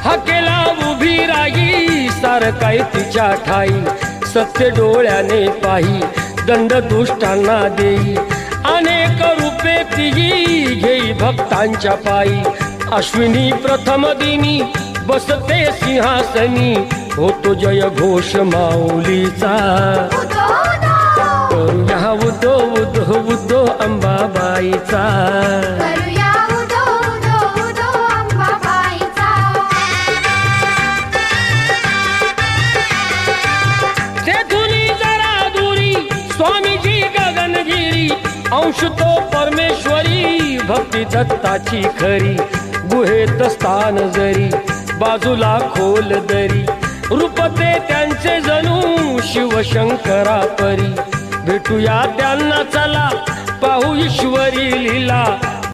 हाकेला उभी राही सारकाय तिच्या ठाई सत्य डोळ्याने पाही दंड दुष्टांना देई अनेक रूपे तिही घेई भक्तांच्या पायी अश्विनी प्रथम दिनी बसते सिंहासनी होतो जय घोष माऊलीचा करूया उदो उदो उदो अंबाबाईचा स्वामीजी गगनगिरी अंश तो परमेश्वरी भक्ती दत्ताची खरी गुहेत स्थान जरी बाजूला खोल दरी रूपते त्यांचे जणू शिवशंकरा परी भेटूया त्यांना चला पाहू ईश्वरी लीला